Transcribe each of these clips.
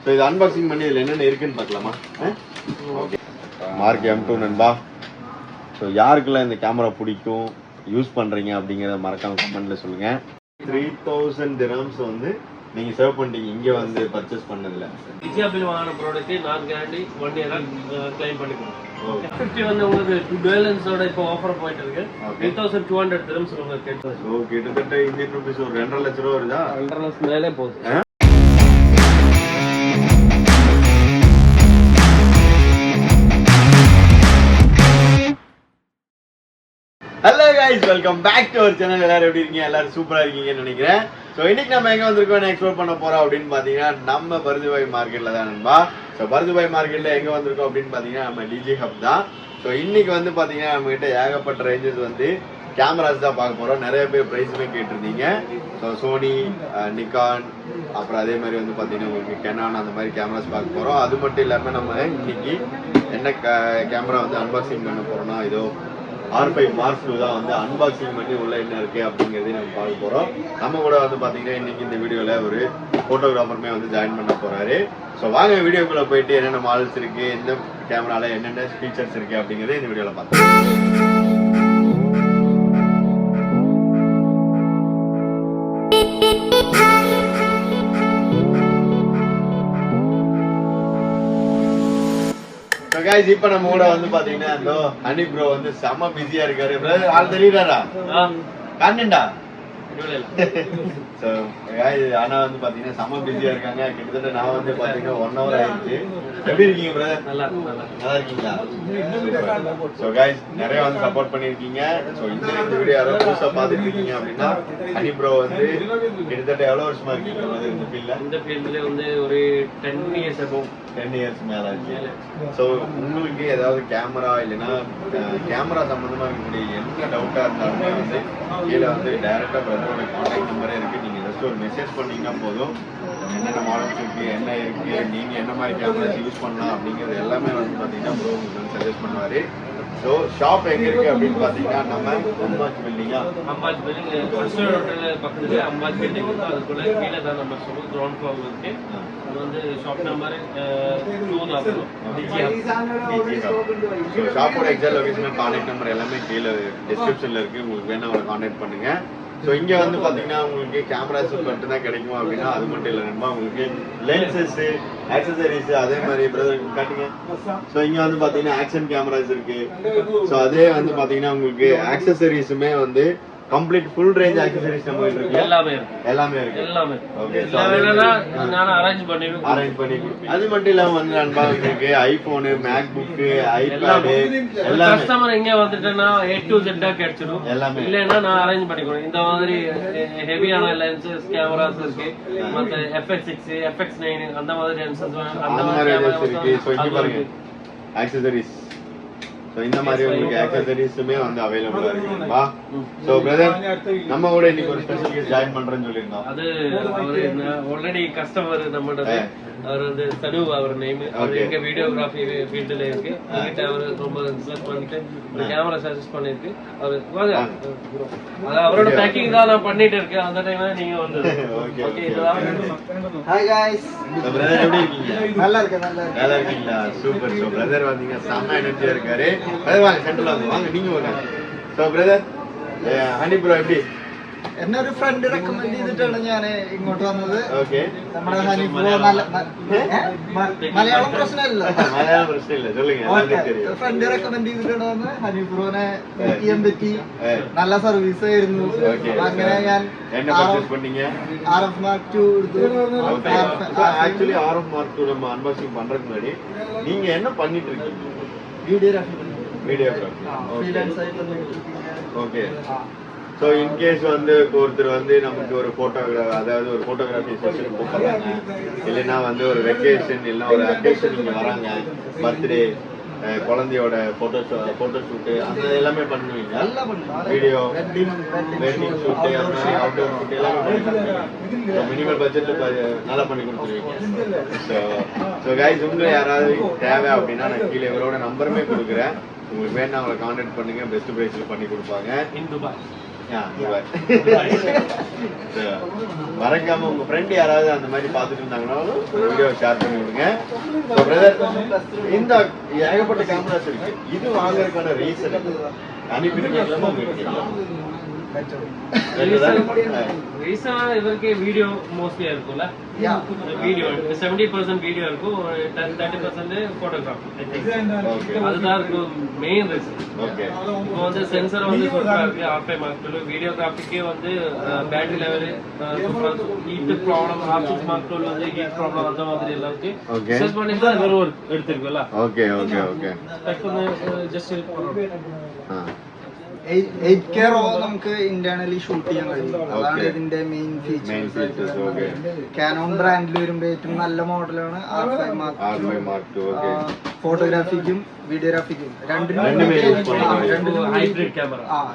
So இது unboxing பண்ணி இதில் என்னென்ன இருக்குன்னு பார்க்கலாமா? ஓகே, மார்க் M2 நண்பா. ஸோ யாருக்கெல்லாம் இந்த கேமரா பிடிக்கும், யூஸ் பண்ணுறீங்க அப்படிங்கிறத மறக்காம கமெண்ட்டில் சொல்லுங்கள். 3000 dirhams வந்து நீங்கள் சேவ் பண்ணிட்டீங்க இங்கே வந்து பர்ச்சேஸ் பண்ணதில்ல. விஜயாபில் வாங்கின ப்ராடக்ட்டு நான் கேரண்டி 1 இயராக கிளைம் பண்ணிக்கணும். 50 வந்து உங்களுக்கு பேலன்ஸோட இப்போ ஆஃபர் போயிட்டு இருக்கு. 3200 dirhams உங்களுக்கு கேட்டு. ஸோ கிட்டத்தட்ட இந்தியன் ருபீஸ் ஒரு 2.5 லட்ச ரூபா வருதா? 2.5 லட்சம் மேலே போகுது. Hello guys, welcome back to our channel. எல்லாரும் எப்படி இருக்கீங்க? எல்லாரும் சூப்பரா இருக்கீங்கன்னு நினைக்கிறேன். ஸோ இன்னைக்கு நம்ம எங்க வந்திருக்கோம், எக்ஸ்ப்ளோர் பண்ண போறோம் அப்படின்னு பாத்தீங்கன்னா நம்ம பருதுபாய் மார்க்கெட்ல தான் நண்பா. ஸோ பருதுபாய் மார்க்கெட்ல எங்க வந்திருக்கோம் அப்படின்னு பாத்தீங்கன்னா நம்ம டிஜி ஹப் தான். ஸோ இன்னைக்கு வந்து பாத்தீங்கன்னா நம்ம கிட்ட ஏகப்பட்ட ரேஞ்சஸ் வந்து கேமராஸ் தான் பார்க்க போறோம். நிறைய பேர் பிரைஸுமே கேட்டிருந்தீங்க. ஸோ சோனி, நிக்கான், அப்புறம் அதே மாதிரி வந்து பாத்தீங்கன்னா உங்களுக்கு கெனான் அந்த மாதிரி கேமராஸ் பார்க்க போறோம். அது மட்டும் இல்லாம நம்ம இன்னைக்கு என்ன கேமரா வந்து அன்பாக்சிங் பண்ண போறோம்னா இதோ R5 Mark II தான் வந்து அன்பாக்சிங் பண்ணி உள்ள என்ன இருக்கு அப்படிங்கிறதையும் நம்ம பார்க்க போறோம். நம்ம கூட வந்து பாத்தீங்கன்னா இன்னைக்கு இந்த வீடியோல ஒரு போட்டோகிராஃபருமே வந்து ஜாயின் பண்ண போறாரு. ஸோ வாங்க வீடியோக்குள்ள போயிட்டு என்னென்ன மாடல்ஸ் இருக்கு, எந்த கேமரால என்னென்ன ஃபீச்சர்ஸ் இருக்கு அப்படிங்கறத இந்த வீடியோல பார்க்கலாம். guys, இப்ப நம்ம கூட வந்து பாத்தீங்கன்னா அந்த ஹனி ப்ரோ வந்து செம பிஸியா இருக்காரு. பிரதர் ஆள் தெரியுறாரா? காண்டா. சோ guys, ஆனா வந்து பாத்தீங்கன்னா செம பிஸியா இருக்காங்க. கிட்டத்தட்ட நான் வந்து பாத்தீங்கன்னா 1 hour ஆயிடுச்சு. எப்படி இருக்கீங்க பிரதர்? நல்லா இருக்கீங்களா? சோ guys, நிறைய வந்து சப்போர்ட் பண்ணிருக்கீங்க. சோ இந்த வீடியோ யாரோ புதுசா பாத்துட்டு இருக்கீங்க அப்படின்னா ஹனி ப்ரோ வந்து கிட்டத்தட்ட எவ்வளவு வருஷமா இருக்கீங்க பிரதர் இந்த ஃபீல்ட்ல? இந்த ஃபீல்ட்ல வந்து ஒரு 10 இயர்ஸ் ஆகும். 10 இயர்ஸ் மேல ஆச்சு. ஸோ உங்களுக்கு ஏதாவது கேமரா இல்லைன்னா கேமரா சம்பந்தமா இருக்கக்கூடிய என்ன டவுட்டா இருந்தாலுமே வந்து கீழே வந்து டைரக்டா பிரதரோட கான்டாக்ட் நம்பரே இருக்கு. நீங்க ஜஸ்ட் ஒரு மெசேஜ் பண்ணீங்கன்னா போதும், என்னென்ன மாடல்ஸ் இருக்கு, என்ன இருக்கு, நீங்க என்ன மாதிரி கேமராஸ் யூஸ் பண்ணலாம் அப்படிங்கிறது எல்லாமே வந்து பாத்தீங்கன்னா ப்ரோ உங்களுக்கு சஜஸ்ட் பண்ணுவாரு. ஸோ ஷாப் எங்க இருக்கு அப்படின்னு பாத்தீங்கன்னா நம்ம அம்பாஜ் பில்டிங்கா, அம்பாஜ் பில்டிங் பக்கத்துல அம்பாஜ் பில்டிங் இருக்கு. அதுக்குள்ள கீழே தான் நம்ம கிரவுண்ட் ஃப்ளோர் இருக்கு. அது வந்து ஷாப் நம்பர் 2 தான். ஸோ ஷாப்போட எக்ஸாக்ட் லொகேஷன், கான்டாக்ட் நம்பர் எல்லாமே கீழே டிஸ்கிரிப்ஷன்ல இருக்கு. உங்களுக்கு வேணா அவரை கான்டாக்ட் பண்ணுங்க. ஸோ இங்கே வந்து பார்த்தீங்கன்னா உங்களுக்கு கேமராஸ் மட்டும் தான் கிடைக்கும் அப்படின்னா அது மட்டும் இல்லை நண்பா, உங்களுக்கு லென்சஸ், ஆக்சசரிஸ் அதே மாதிரி பிரதர் காட்டுங்க. ஸோ இங்கே வந்து பார்த்தீங்கன்னா ஆக்ஷன் கேமராஸ் இருக்கு. ஸோ அதே வந்து பார்த்தீங்கன்னா உங்களுக்கு ஆக்சசரிஸுமே வந்து கம்ப்ளீட் ஃபுல் ரேஞ்ச் ஆக்சசரிஸ் நம்ம இருக்கு. எல்லாமே இருக்கு. ஓகே, நான் அரேஞ்ச் பண்ணி அது மட்டும் இல்லாம வந்து நண்பா இருக்கு ஐபோன், மேக்புக், ஐபேட் எல்லாம் கஸ்டமர் இங்க வந்துட்டேன்னா A to Z கிடைச்சிடும். எல்லாமே இல்லைன்னா நான் அரேஞ்ச் பண்ணிக்கணும். இந்த மாதிரி ஹெவியான லென்சஸ் கேமராஸ் இருக்கு. மத்த FX6, FX9 அந்த மாதிரி லென்சஸ் அந்த மாதிரி இருக்கு. ஸோ இங்க பாருங்க ஆக்சசரிஸ். ஸோ இந்த மாதிரி உங்களுக்கு ஆக்சசரிஸுமே வந்து அவைலபிளா இருக்குங்களா? ஸோ பிரதர் நம்ம கூட இன்னைக்கு ஒரு ஸ்பெஷல் கெஸ்ட் ஜாயின் பண்றேன்னு சொல்லியிருந்தோம். அது அவரு ஆல்ரெடி கஸ்டமர் நம்மளோட அவர் வந்து சனு அவர் நேம். அவர் எங்க வீடியோகிராஃபி ஃபீல்டுல இருக்கு. என்கிட்ட அவர் ரொம்ப ரிசர்ச் பண்ணிட்டு ஒரு கேமரா சஜஸ்ட் பண்ணிருக்கு. அவர் வாங்க, அது அவரோட பேக்கிங் தான் நான் பண்ணிட்டு இருக்கேன். அந்த டைம்ல நீங்க வந்து ஓகே இதுதான். ஹாய் गाइस, பிரதர் எப்படி இருக்கீங்க? நல்லா இருக்கீங்களா? சூப்பர். ஸோ பிரதர் வந்தீங்க செம்ம எனர்ஜியா இருக்காரு. பிரதர் வாங்க சென்டர்ல வாங்க, நீங்க வாங்க. ஸோ பிரதர் ஹனி ப்ரோ எப்படி? എന്നൊരു ഫ്രണ്ട് റെക്കമെൻഡ് ചെയ്തിട്ടാണ് ഞാൻ ഇങ്ങോട്ട് വന്നത്. നമ്മുടെ ഹനി ബ്രോ നല്ല മലയാളം പ്രശ്നമില്ല, ഫ്രണ്ട് റെക്കമെൻഡ് ചെയ്തിട്ടാണ് വന്നത്. ഹനി ബ്രോനെ മീറ്റ് ചെയ്യാൻ പറ്റി, നല്ല സർവീസ് ആയിരുന്നു. അങ്ങനെ ഞാൻ RF Mark II എടുത്തു. ஆக்சுவலி RF Mark II நம்ம அன்பாக்சிங் பண்றதுக்கு முன்னாடி நீங்க என்ன பண்ணிட்டு இருக்கீங்க? வீடியோகிராஃபி. ஃப்ரீலான்ஸ் ஆயிட்டு. ஓகே. ஸோ இன்கேஸ் வந்து ஒருத்தர் வந்து நமக்கு ஒரு ஃபோட்டோகிராஃபி, அதாவது ஒரு ஃபோட்டோகிராஃபி செஷன் கூப்பிட்றாங்க, இல்லைன்னா வந்து ஒரு வெக்கேஷன் இல்லை ஒரு அக்கேஷன் இங்கே வராங்க, பர்த்டே, குழந்தையோட ஃபோட்டோ ஷூட்டு அந்த எல்லாமே பண்ணுவீங்க. வீடியோ, வெட்டிங் ஷூட்டு, அந்த மாதிரி அவுட்டோர் ஷூட் எல்லாமே பண்ணுவீங்க. மினிமம் பட்ஜெட்டில் நல்லா பண்ணி கொடுத்துருவீங்க. ஸோ கைஸ், உங்களுக்கு யாராவது தேவை அப்படின்னா நான் கீழே இவரோட நம்பருமே கொடுக்குறேன். உங்களுக்கு வேணா அவங்களை கான்டாக்ட் பண்ணுங்க. பெஸ்ட் பிரைஸ்ல பண்ணி கொடுப்பாங்க. இன் துபாய். மறக்காம உங்க ஃப்ரெண்ட் யாராவது அந்த மாதிரி பார்த்துட்டு இருந்தாங்கன்னாலும் வீடியோ ஷேர் பண்ணி விடுங்க. இந்த ஏகப்பட்ட கேமராஸ் இருக்கு, இது வாங்குறதுக்கான ரீசன் அனுப்பிட்டு ரீசனா இவருக்கு வீடியோ மோஸ்ட்லியா இருக்கும்ல, வீடியோ 70% வீடியோ இருக்கும், 30% போட்டோகிராஃபி. அதுதான் இருக்கும் மெயின் ரீசன். இப்போ வந்து சென்சர் வந்து சூப்பரா இருக்கு, R5 Mark II. வீடியோகிராஃபிக்கே வந்து battery level heat problem, R6 Mark II வந்து ஹீட் ப்ராப்ளம் அந்த மாதிரி எல்லாம் இருக்கு. சர்ச் பண்ணி தான் வேற ஒரு எடுத்துருக்குல்ல. Okay okay okay just 8K RAW നമുക്ക് ഇന്റേണലി ഷൂട്ട് ചെയ്യാൻ കഴിയും. അതാണ് ഇതിന്റെ മെയിൻ ഫീച്ചേഴ്സ്. കാനോൺ ബ്രാൻഡിൽ വരുമ്പോൾ ഏറ്റവും നല്ല മോഡലാണ് R5 Mark II. ഫോട്ടോഗ്രാഫിക്കും വീഡിയോഗ്രാഫിക്കും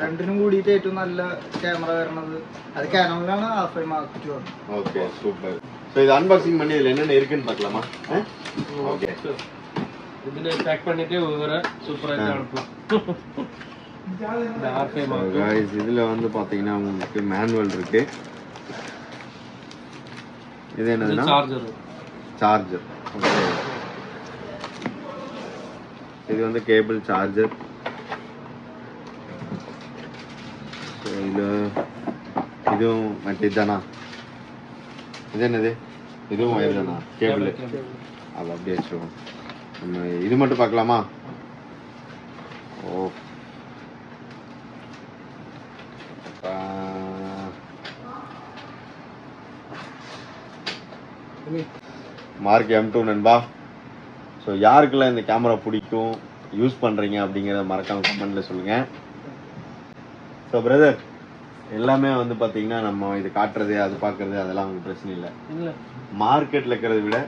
രണ്ടിനും കൂടിയിട്ട് ഏറ്റവും നല്ല ക്യാമറ വരണത് അത് കാനോണിലാണ് R5 Mark II. Okay super. So இது அன்பாக்சிங் பண்ணி இதுல என்னென்ன இருக்குன்னு பார்க்கலாமா? ஓகே, இதுல பேக் பண்ணிட்டு ஒவ்வொரு சூப்பரா காணும். गाइस இதுல வந்து பாத்தீங்கன்னா உங்களுக்கு மேனுவல் இருக்கு. இது என்னதுன்னா சார்ஜர். ஓகே, இது வந்து கேபிள் சார்ஜர். இதுவும் மட்டிதானா? இது என்னது? இதுவும் வயர் தானா? கேபிள் அது அப்படியே வச்சுருவோம். நம்ம இது மட்டும் பார்க்கலாமா? ஓ, மார்க் M2 நண்பா. ஸோ யாருக்கெல்லாம் இந்த கேமரா பிடிக்கும், யூஸ் பண்ணுறீங்க அப்படிங்கிறத மறக்காம கமெண்ட்ல சொல்லுங்க. ஸோ பிரதர், எல்லாமே வந்து பார்த்தீங்கன்னா நம்ம இது காட்டுறது அது பார்க்கறது அதெல்லாம் உங்களுக்கு பிரச்சனை இல்லை. மார்க்கெட்டில் இருக்கிறத விட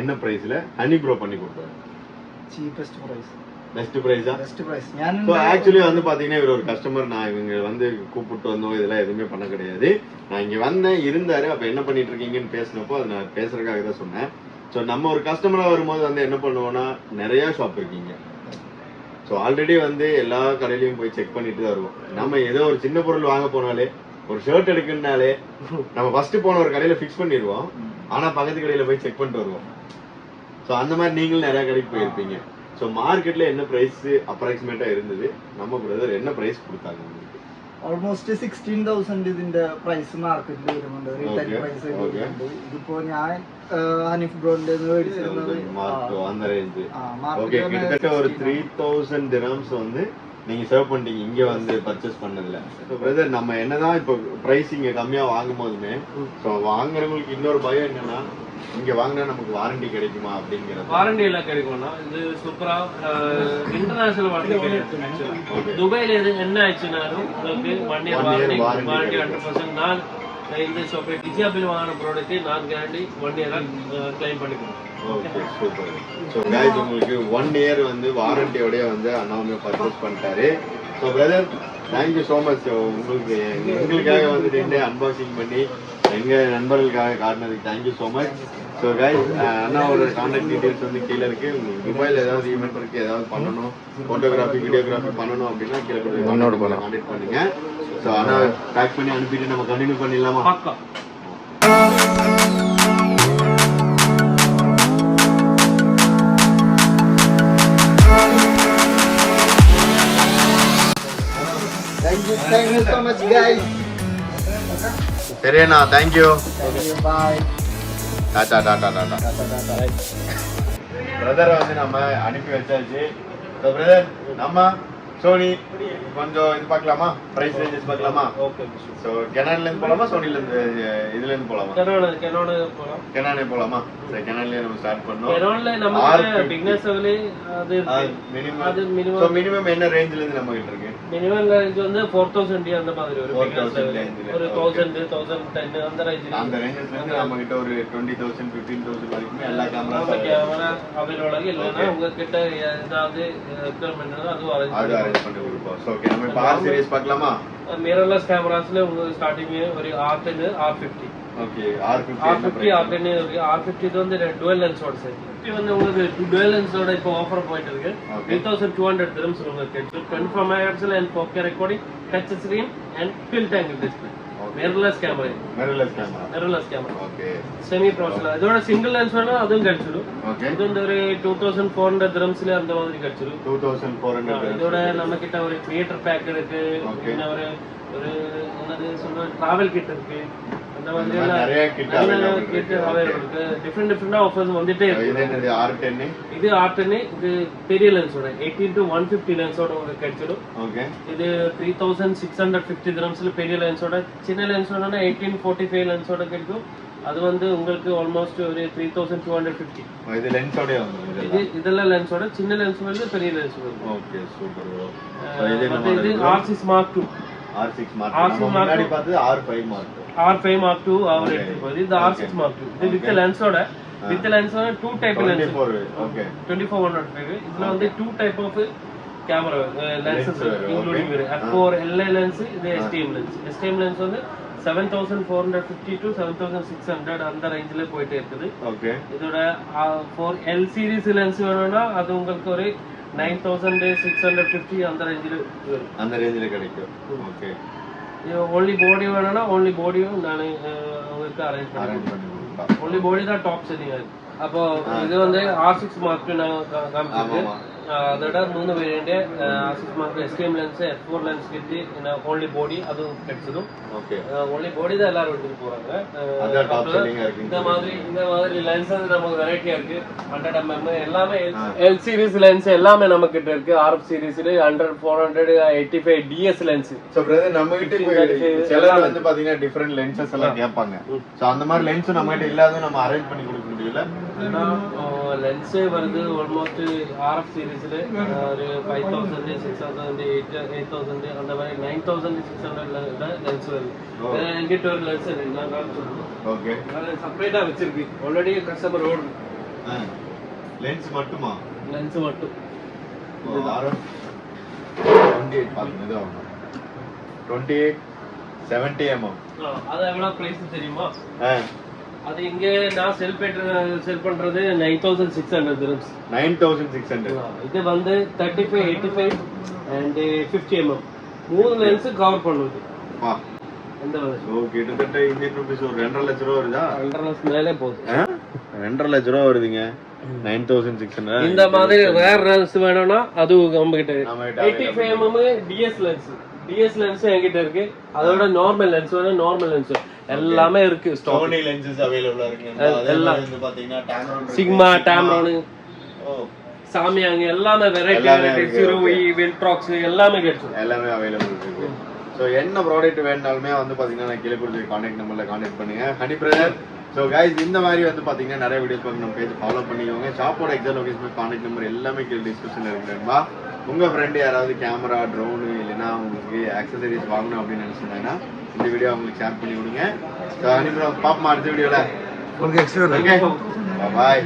என்ன ப்ரைஸில் ஹனி ப்ரோ பண்ணி கொடுத்தாரு? Cheapest price. பெஸ்ட் ப்ரைஸா? Best price. ஸோ ஆக்சுவலி வந்து பார்த்தீங்கன்னா இவர் ஒரு கஸ்டமர், நான் இவங்க வந்து கூப்பிட்டு வந்தோம், இதெல்லாம் எதுவுமே பண்ண கிடையாது. நான் இங்கே வந்தேன், இருந்தாரு, அப்போ என்ன பண்ணிட்டு இருக்கீங்கன்னு பேசினப்போ அதை நான் பேசுறதுக்காக தான் சொன்னேன். ஸோ நம்ம ஒரு கஸ்டமராக வரும்போது வந்து என்ன பண்ணுவோம்னா, நிறைய ஷாப் இருக்கீங்க. ஸோ ஆல்ரெடி வந்து எல்லா கடையிலையும் போய் செக் பண்ணிட்டு தான் வருவோம். நம்ம ஏதோ ஒரு சின்ன பொருள் வாங்க போனாலே, ஒரு ஷர்ட் எடுக்கணும்னாலே நம்ம ஃபர்ஸ்ட் போன ஒரு கடையில ஃபிக்ஸ் பண்ணிடுவோம், ஆனால் பக்கத்து கடையில போய் செக் பண்ணிட்டு வருவோம். ஸோ அந்த மாதிரி நீங்களும் நிறைய கடைக்கு போயிருப்பீங்க. ஸோ மார்க்கெட்ல என்ன பிரைஸ் அப்ராக்சிமேட்டா இருந்தது, நம்ம பிரதர் என்ன பிரைஸ் கொடுத்தாங்க உங்களுக்கு? ഓൾമോസ്റ്റ് 16,000 ഇതിന്റെ പ്രൈസ് മാർക്കറ്റിൽ വരുന്നുണ്ട്, റീറ്റെയിൽ പ്രൈസ് വരുന്നുണ്ട്. ഇതിപ്പോ ഞാൻ ഹനീഫ് ബ്രോന്റെ മേടിച്ചിരുന്നത് அந்த ரேஞ்ச். ஓகே, கிட்டத்தட்ட ஒரு 3000 dirhams வந்து நீங்க சேவ் பண்ணிட்டீங்க இங்க வந்து பர்ச்சேஸ் பண்ணதுல. ஸோ பிரதர், நம்ம என்னதான் இப்போ பிரைஸ் இங்க கம்மியா வாங்கும் போதுமே, ஸோ வாங்குறவங்களுக்கு இன்னொரு பயம் என்னன்னா, இங்க வாங்கினா நமக்கு வாரண்டி கிடைக்குமா அப்படிங்கிறது. வாரண்டி எல்லாம் கிடைக்கும்னா இது சூப்பரா இன்டர்நேஷனல் வாரண்டி கிடைக்கும். துபாயில என்ன ஆச்சுனாலும் உங்களுக்கு 1 year வாரண்டி 100%. நான் இந்த ஷாப்ல டிஜிஆபில் வாங்கின ப்ராடக்ட் நான் கேரண்டி 1 year கிளைம் பண்ணிக்கிறேன். Okay, super. ஸோ गाइस, உங்களுக்கு 1 year வந்து வாரண்டியோட வந்து அண்ணாவுமே பர்ச்சேஸ் பண்ணிட்டாரு. So brother, thank you so much. உங்களுக்காக வந்துட்டு அன்பாக்சிங் பண்ணி எங்க நண்பர்களுக்காக காட்டினதுக்கு thank you so much. So guys, அண்ணாவோட கான்டாக்ட் டீடைல்ஸ் வந்து கீழே இருக்கு. உங்களுக்கு துபாயில் ஏதாவது ஈவெண்ட் இருக்கு, ஏதாவது பண்ணணும், போட்டோகிராஃபி வீடியோகிராஃபி பண்ணணும் அப்படின்னா கீழே கான்டாக்ட் பண்ணுங்க. ஸோ அண்ணா பேக் பண்ணி அனுப்பிட்டு நம்ம கண்டினியூ பண்ணிடலாமா? Thank you so much guys. சரிண்ணா, தேங்க்யூ. Bye. டாடா டாடா டாடா. பிரதரை வந்து நம்ம அனுப்பி வச்சாச்சு. ஸோ பிரதர், நம்ம சோனி கொஞ்சம் இது பார்க்கலாமா, பிரைஸ் ரேஞ்சஸ் பார்க்கலாமா? ஓகே. ஸோ கெனான்ல இருந்து போலாமா, சோனில இருந்து இதுல இருந்து போலாமா? கெனானே போலாமா? சரி, கெனான்லயே நம்ம ஸ்டார்ட் பண்ணோம். கெனான்ல நமக்கு பிக்னஸ் லெவல் அது மினிமம். ஸோ மினிமம் என்ன ரேஞ்சில இருந்து நம்ம கிட்ட இருக்கு? மினிமம் ரேஞ்ச் வந்து 4000 அந்த மாதிரி ஒரு பிக்னஸ் லெவல் ஒரு 1000 1010 அந்த ரேஞ்சில. அந்த ரேஞ்சஸ்ல இருந்து நம்ம கிட்ட ஒரு 20,000 15,000 வரைக்கும் எல்லா கேமரா அவைலபிள் இல்லனா உங்க கிட்ட ஏதாவது ரெக்வயர்மென்ட் அது அரேஞ்ச் பண்ணி கொடுப்போம். சோ ஓகே, நம்ம இப்போ R சீரிஸ் பார்க்கலாமா? மிரர்லெஸ் கேமராஸ்ல உங்களுக்கு ஸ்டார்டிங் ஒரு R10 R50. Okay R50 R50 R10 இருக்கு. R50 இது வந்து டுவல் லென்ஸோட சார். 50 வந்து உங்களுக்கு டுவல் லென்ஸோட இப்போ ஆஃபர் போயிட்டு இருக்கு. 3200 dirhams உங்களுக்கு கிடைக்கும். 24 megapixel and 4K recording, touch screen and tilt angle display. mirrorless camera. mirrorless camera. Okay. Semi professional. இதோட சிங்கிள் லென்ஸ் வேணா அதுவும் கிடைச்சிடும். Okay. இது வந்து ஒரு 2400 dirhamsல அந்த மாதிரி கிடைச்சிடும். 2400. இதோட நம்ம கிட்ட ஒரு கிரியேட்டர் பேக் இருக்கு. இன்ன ஒரு என்னது சொல்ற டிராவல் கிட் இருக்கு. அந்த மாதிரி நிறைய கிட் அவைலபிள் இருக்கு. டிஃபரண்ட் ஆஃபர்ஸ் வந்துட்டே இருக்கு. இது என்னது R10? இது R10 இது பெரிய லென்ஸோட 18 to 150 லென்ஸோட உங்களுக்கு கிடைச்சிடும். ஓகே. இது 3650 dirhamsல பெரிய லென்ஸோட, சின்ன லென்ஸோட 1845 லென்ஸோட கிடைக்கும். அது வந்து உங்களுக்கு ஆல்மோஸ்ட் ஒரு 3250. இது லென்ஸோட வந்து இதெல்லாம் லென்ஸோட, சின்ன லென்ஸ் வந்து பெரிய லென்ஸ் வந்து. Okay super bro. இது R6 Mark II. R6 Mark II. நம்ம முன்னாடி பார்த்தது R5 Mark II. R5 Mark II அவர் எடுத்துப்பாரு. இது R6 Mark II. இது வித் லென்ஸோட, டூ டைப் லென்ஸ். ஓகே. 24-105. இதுல வந்து two type of camera lenses including f4 LA lens, இது STM லென்ஸ். STM லென்ஸ் வந்து 7450 to 7600 அந்த ரேஞ்சில போயிட்டே இருக்குது. ஓகே. இதோட for L series லென்ஸ் வேணும்னா அது உங்களுக்கு ஒரு 9650 அந்த ரேஞ்சில கிடைக்கும். ஓகே. only body வேணும்னா only body-யும் நான் உங்களுக்கு அரேஞ்ச் பண்ணி கொடுப்பேன். only body தான் டாப் செல்லிங் ஆகுது. அப்போ இது வந்து R6 Mark II நான் காமிச்சிருக்கேன். அதோட 3 variant R6 Mark II STM lens, f4 lens கிட்டி, only body அதுவும் கிடைச்சிடும். ஓகே. only body தான் எல்லாரும் எடுத்துட்டு போறாங்க. அத டாப் செல்லிங்கா இருக்கு. இந்த மாதிரி லென்சஸ் நமக்கு வெரைட்டியா இருக்கு. 100 mm எல்லாமே L series லென்ஸ் எல்லாமே நம்ம கிட்ட இருக்கு. RF சீரிஸ்ல 100, 400, 85 DS lens. So brother நம்ம கிட்ட செலர் வந்து பாத்தீங்கன்னா டிஃபரண்ட் லென்சஸ் எல்லாம் கேட்பாங்க. சோ அந்த மாதிரி லென்ஸ் நம்ம கிட்ட இல்லாத நம்ம அரேஞ்ச் பண்ணி கொடுக்க முடியல. லென்ஸ் வருது ஆல்மோஸ்ட் RF சீரிஸ்ல ஒரு 5000, 6000, 8000 அந்த மாதிரி 9600 லென்ஸ் வருது. என்கிட்ட ஒரு லென்ஸ் நான் காமிச்சிருக்கேன். ஓகே. அது செப்பரேட்டா வச்சிருக்கு. ஆல்ரெடி கஸ்டமர் ஓடுது. லென்ஸ் மட்டுமா? லென்ஸ் மட்டும். இது RF 28 பாருங்க. இது ஆகும் 28 70 mm. அது எவ்வளவு பிரைஸ் தெரியுமா? அது இங்க நான் செல் பண்றது 9600 dirhams. 9600. இது வந்து 35, 85 and 50 mm மூணு லென்ஸ் கவர் பண்ணுது. வா. இந்த மாதிரி. ஓ கிட்டத்தட்ட இந்தியன் ரூபீஸ் ஒரு 2.5 லட்சம் ரூபாய் வருதா? 2.5 லட்சம் மேலே போகுது. 2.5 லட்சம் ரூபாய் வருதுங்க. 9600. இந்த மாதிரி ரேர் லென்ஸ் வேணும்னா அது நம்ம கிட்ட 85 mm DS லென்ஸ் என்கிட்ட இருக்கு. அதோட நார்மல் லென்ஸ் வேணும், நார்மல் லென்ஸ் எல்லாமே இருக்கு. Sony lenses available இருக்கு. அதெல்லாம் வந்து பாத்தீங்கன்னா Tamron, Sigma, Tamron, சாமியாங்க எல்லாமே வெரைட்டி சிரோவி, வில்ட்ராக்ஸ் எல்லாமே கிடைக்கும். எல்லாமே அவைலபிள் இருக்கு. சோ என்ன ப்ராடக்ட் வேணும்னாலுமே வந்து பாத்தீங்கன்னா நான் கீழ கொடுத்த கான்டாக்ட் நம்பர்ல கான்டாக்ட் பண்ணுங்க. Honey brother. சோ गाइस இந்த மாதிரி வந்து பாத்தீங்கன்னா நிறைய வீடியோஸ் பார்க்க நம்ம பேஜ் ஃபாலோ பண்ணிக்கோங்க. ஷாப்போட எக்ஸாக்ட் லொகேஷன் கான்டாக்ட் நம்பர் எல்லாமே கீழ டிஸ்கிரிப்ஷன்ல இருக்குமா. உங்க ஃப்ரெண்ட் யாராவது கேமரா, ட்ரோன் இல்லனா உங்களுக்கு ஆக்சஸரீஸ் வாங்கணும் அப்படி நினைச்சீங்கன்னா இந்த வீடியோ உங்களுக்கு ஷேர் பண்ணி விடுங்க. சோ ஹனி பிரதர் பாப்போம் அடுத்த வீடியோல. ஓகே. ஓகே. பை.